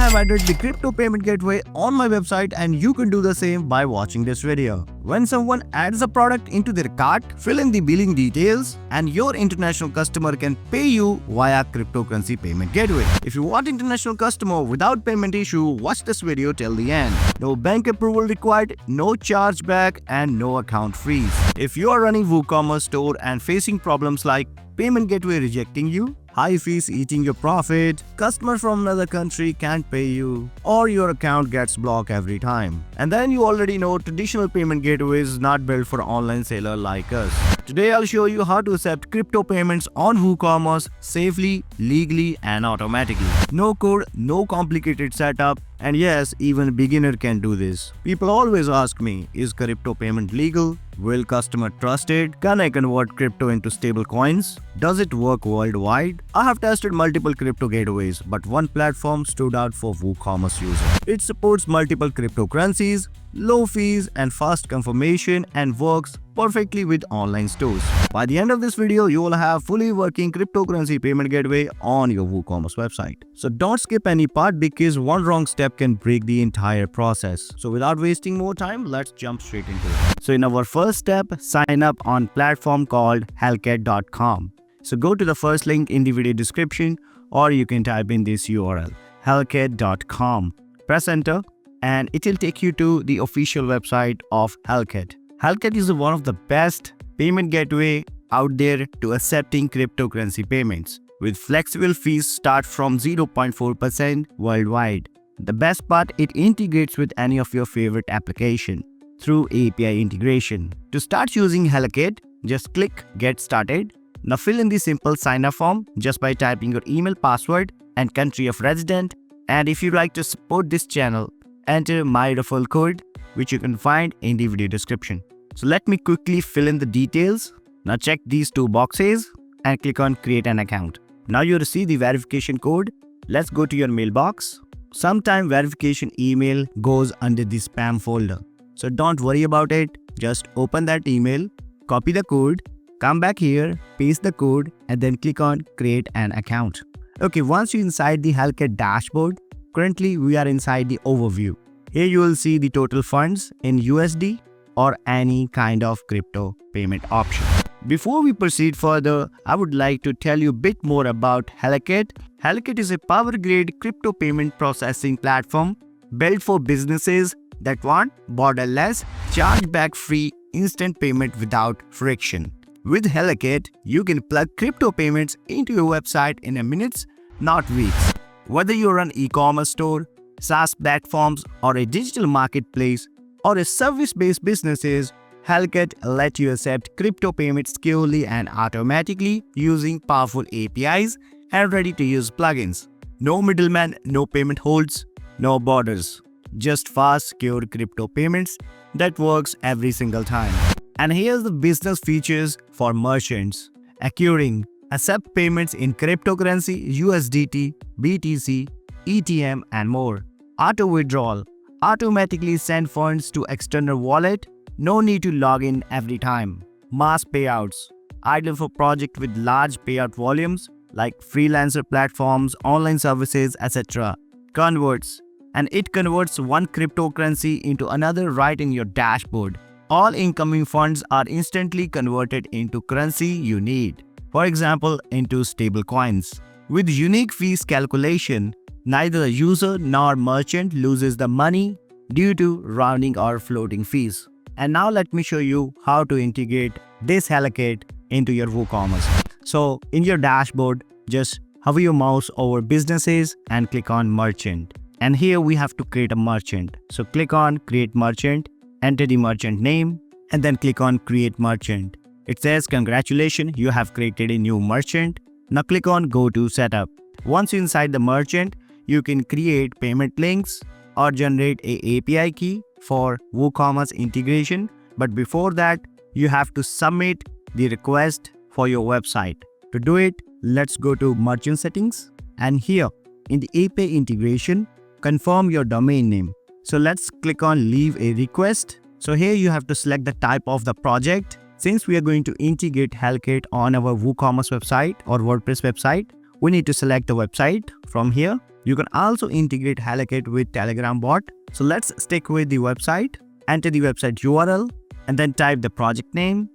have added the crypto payment gateway on my website, and you can do the same by watching this video. When someone adds a product into their cart, fill in the billing details and your international customer can pay you via cryptocurrency payment gateway. If you want international customer without payment issue, watch this video till the end. No bank approval required, no chargeback and no account freeze. If you are running Woocommerce store and facing problems like payment gateway rejecting you, high fees eating your profit, customers from another country can't pay you, or your account gets blocked every time, and then you already know traditional payment gateway is not built for online seller like us. Today I'll show you how to accept crypto payments on Woocommerce safely, legally and automatically. No code, no complicated setup, and yes, even a beginner can do this. People always ask me, is crypto payment legal? Will customer trust it? Can I convert crypto into stable coins? Does it work worldwide? I have tested multiple crypto gateways, but one platform stood out for Woocommerce users. It supports multiple cryptocurrencies, low fees and fast confirmation, and works perfectly with online stores. By the end of this video, you will have fully working cryptocurrency payment gateway on your Woocommerce website. So don't skip any part because one wrong step can break the entire process. So without wasting more time, let's jump straight into it. So in our first step, sign up on platform called 𝗲𝗁𝗀.com. So go to the first link in the video description, or you can type in this URL 𝗲𝗁𝗀.com. Press enter and it will take you to the official website of 𝗲𝗁𝗀. 𝗲𝗁𝗀 is one of the best payment gateway out there to accepting cryptocurrency payments, with flexible fees start from 0.4% worldwide. The best part, it integrates with any of your favorite application through API integration. To start using 𝗲𝗁𝗀, just click Get Started. Now fill in the simple sign-up form just by typing your email, password and country of resident. And if you like to support this channel, enter my referral code, which you can find in the video description. So let me quickly fill in the details. Now check these two boxes and click on create an account. Now you receive the verification code. Let's go to your mailbox. Sometime verification email goes under the spam folder. So don't worry about it. Just open that email, copy the code, come back here, paste the code and then click on create an account. Okay, once you're inside the 𝗲𝗁𝗀 dashboard, currently we are inside the overview. Here you will see the total funds in USD or any kind of crypto payment option. Before we proceed further, I would like to tell you a bit more about 𝗲𝗁𝗀. 𝗲𝗁𝗀 is a power-grade crypto payment processing platform built for businesses that want borderless, chargeback-free instant payment without friction. With 𝗲𝗁𝗀, you can plug crypto payments into your website in minutes, not weeks. Whether you run e-commerce store, SaaS platforms, or a digital marketplace, or a service-based businesses, 𝗲𝗁𝗀 let you accept crypto payments securely and automatically using powerful APIs and ready-to-use plugins. No middleman, no payment holds, no borders. Just fast, secure crypto payments that works every single time. And here's the business features for merchants. Acquiring, accept payments in cryptocurrency, USDT, BTC, ETM and more. Auto withdrawal, automatically send funds to external wallet, no need to log in every time. Mass payouts, ideal for projects with large payout volumes like freelancer platforms, online services, etc. Converts, and it converts one cryptocurrency into another right in your dashboard. All incoming funds are instantly converted into currency you need, for example into stable coins. With unique fees calculation, neither the user nor merchant loses the money due to rounding or floating fees. And now let me show you how to integrate this 𝗲𝗁𝗀 into your Woocommerce. So in your dashboard, just hover your mouse over businesses and click on merchant. And here we have to create a merchant. So click on create merchant, enter the merchant name and then click on create merchant. It says congratulations, you have created a new merchant. Now click on go to setup. Once you're inside the merchant, you can create payment links or generate a API key for Woocommerce integration. But before that, you have to submit the request for your website. To do it, let's go to merchant settings and here in the API integration, confirm your domain name. So let's click on leave a request. So here you have to select the type of the project. Since we are going to integrate 𝗲𝗁𝗀 on our Woocommerce website or WordPress website, we need to select the website from here. You can also integrate 𝗲𝗁𝗀𝗀 with Telegram bot. So let's stick with the website. Enter the website URL and then type the project name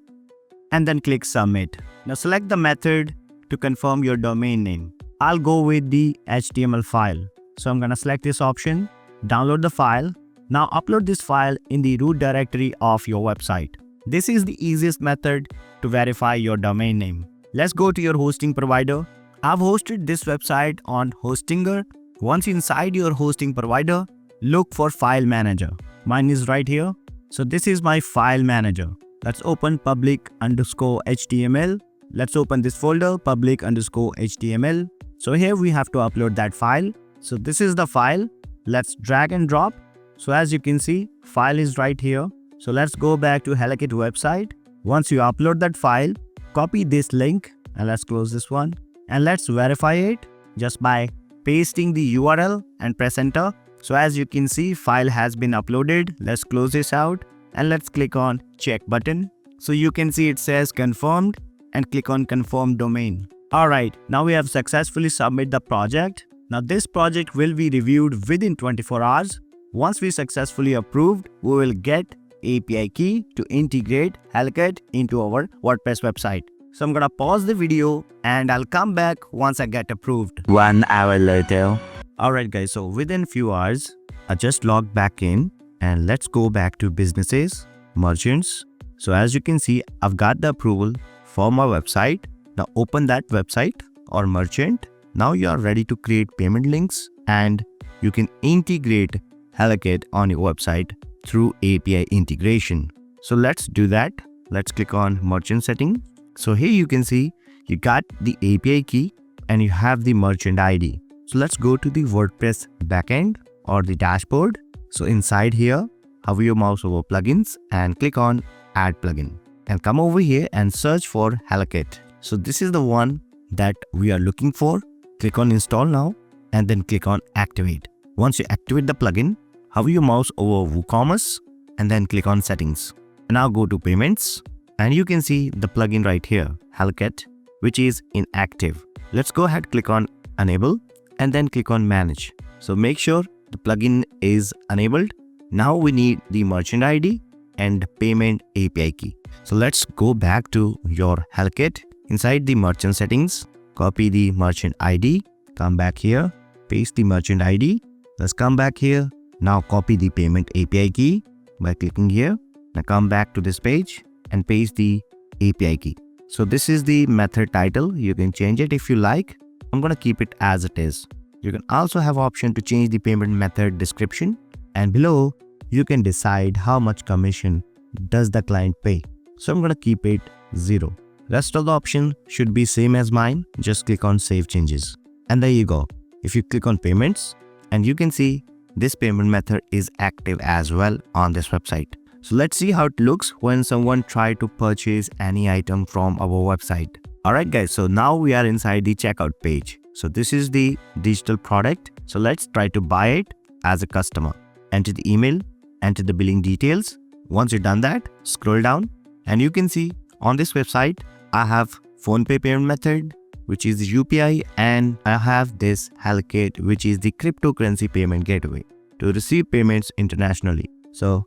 and then click submit. Now select the method to confirm your domain name. I'll go with the HTML file. So I'm gonna select this option, download the file. Now upload this file in the root directory of your website. This is the easiest method to verify your domain name. Let's go to your hosting provider. I've hosted this website on Hostinger. Once inside your hosting provider, look for file manager. Mine is right here. So this is my file manager. Let's open public_html. Let's open this folder, public_html. So here we have to upload that file. So this is the file. Let's drag and drop. So as you can see, file is right here. So let's go back to 𝗲𝗁𝗀𝗀 website. Once you upload that file, copy this link and let's close this one. And let's verify it just by pasting the URL and press enter. So as you can see, file has been uploaded. Let's close this out and let's click on check button. So you can see it says confirmed and click on confirm domain. Alright, now we have successfully submitted the project. Now this project will be reviewed within 24 hours. Once we successfully approved, we will get API key to integrate 𝗲𝗁𝗀𝗀 into our WordPress website. So I'm gonna pause the video and I'll come back once I get approved. 1 hour later. Alright guys, so within few hours, I just logged back in and let's go back to businesses, merchants. So as you can see, I've got the approval for my website. Now open that website or merchant. Now you are ready to create payment links and you can integrate 𝗲𝗁𝗀𝗀 on your website through API integration. So let's do that. Let's click on merchant setting. So here you can see you got the API key and you have the merchant ID. So let's go to the WordPress backend or the dashboard. So inside here, hover your mouse over plugins and click on add plugin and come over here and search for 𝗲𝗁𝗀𝗀𝗀. So this is the one that we are looking for. Click on install now and then click on activate. Once you activate the plugin, hover your mouse over Woocommerce and then click on settings. Now go to payments and you can see the plugin right here, 𝗲𝗁𝗀𝗀𝗀, which is inactive. Let's go ahead, click on enable and then click on manage. So make sure the plugin is enabled. Now we need the merchant ID and payment API key. So let's go back to your 𝗲𝗁𝗀𝗀𝗀. Inside the merchant settings, copy the merchant ID, come back here, paste the merchant ID. Let's come back here. Now copy the payment API key by clicking here. Now come back to this page and paste the API key. So this is the method title. You can change it if you like. I'm gonna keep it as it is. You can also have option to change the payment method description, and below you can decide how much commission does the client pay. So I'm gonna keep it 0. Rest of the option should be same as mine. Just click on save changes. And there you go. If you click on payments, and you can see this payment method is active as well on this website. So let's see how it looks when someone try to purchase any item from our website. Alright guys, so now we are inside the checkout page. So this is the digital product. So let's try to buy it as a customer. Enter the email, enter the billing details. Once you've done that, scroll down and you can see on this website, I have PhonePe payment method, which is the UPI, and I have this 𝗲𝗁𝗀𝗀𝗀, which is the cryptocurrency payment gateway to receive payments internationally. So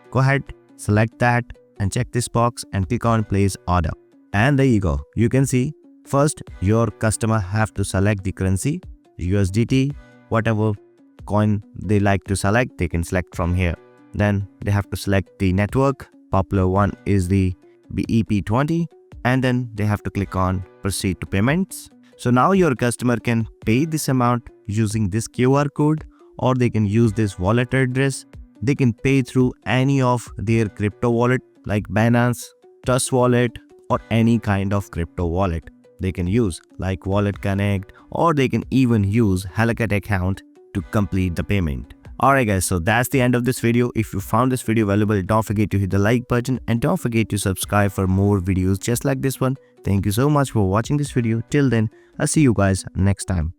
go ahead, select that and check this box and click on place order. And there you go. You can see first your customer have to select the currency, USDT, whatever coin they like to select, they can select from here. Then they have to select the network. Popular one is the BEP20. And then they have to click on proceed to payments. So now your customer can pay this amount using this QR code, or they can use this wallet address. They can pay through any of their crypto wallet like Binance, Trust Wallet, or any kind of crypto wallet they can use like Wallet Connect, or they can even use 𝗲𝗁𝗀𝗀𝗀𝗀 account to complete the payment. Alright guys, so that's the end of this video. If you found this video valuable, don't forget to hit the like button and don't forget to subscribe for more videos just like this one. Thank you so much for watching this video. Till then, I'll see you guys next time.